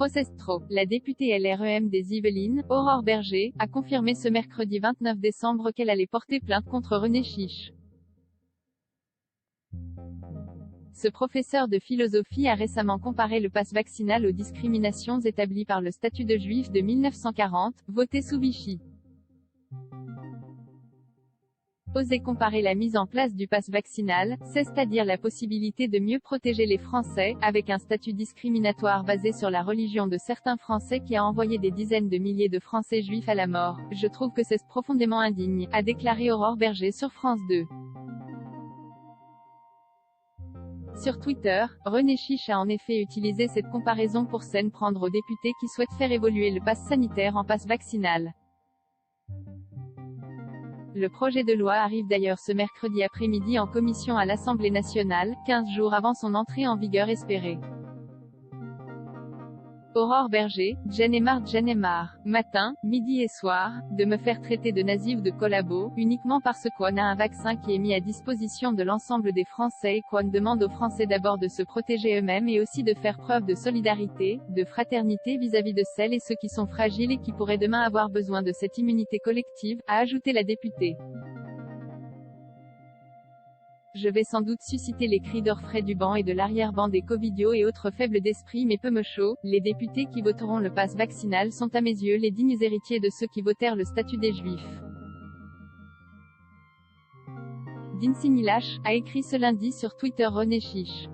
Process Trop. La députée LREM des Yvelines, Aurore Berger, a confirmé ce mercredi 29 décembre qu'elle allait porter plainte contre René Chiche. Ce professeur de philosophie a récemment comparé le pass vaccinal aux discriminations établies par le statut de juif de 1940, voté sous Vichy. Oser comparer la mise en place du pass vaccinal, c'est-à-dire la possibilité de mieux protéger les Français, avec un statut discriminatoire basé sur la religion de certains Français qui a envoyé des dizaines de milliers de Français juifs à la mort. Je trouve que c'est profondément indigne, a déclaré Aurore Berger sur France 2. Sur Twitter, René Chiche a en effet utilisé cette comparaison pour s'en prendre aux députés qui souhaitent faire évoluer le pass sanitaire en pass vaccinal. Le projet de loi arrive d'ailleurs ce mercredi après-midi en commission à l'Assemblée nationale, 15 jours avant son entrée en vigueur espérée. Aurore Berger, j'en ai marre, matin, midi et soir, de me faire traiter de nazi ou de collabo, uniquement parce qu'on a un vaccin qui est mis à disposition de l'ensemble des Français et qu'on demande aux Français d'abord de se protéger eux-mêmes et aussi de faire preuve de solidarité, de fraternité vis-à-vis de celles et ceux qui sont fragiles et qui pourraient demain avoir besoin de cette immunité collective, a ajouté la députée. Je vais sans doute susciter les cris d'orfraie du banc et de l'arrière-ban des covidios et autres faibles d'esprit mais peu me chaud, les députés qui voteront le pass vaccinal sont à mes yeux les dignes héritiers de ceux qui votèrent le statut des Juifs. Dinsimilash a écrit ce lundi sur Twitter René Chiche.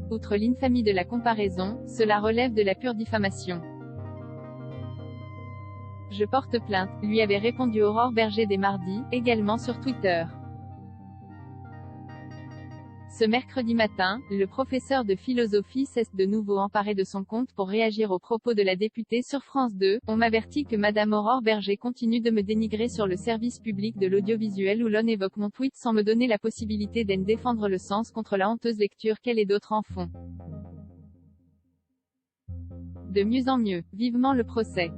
Outre l'infamie de la comparaison, cela relève de la pure diffamation. Je porte plainte, lui avait répondu Aurore Berger dès mardi, également sur Twitter. Ce mercredi matin, le professeur de philosophie s'est de nouveau emparé de son compte pour réagir aux propos de la députée sur France 2. On m'avertit que Madame Aurore Berger continue de me dénigrer sur le service public de l'audiovisuel où l'on évoque mon tweet sans me donner la possibilité d'en défendre le sens contre la honteuse lecture qu'elle et d'autres en font. De mieux en mieux, vivement le procès.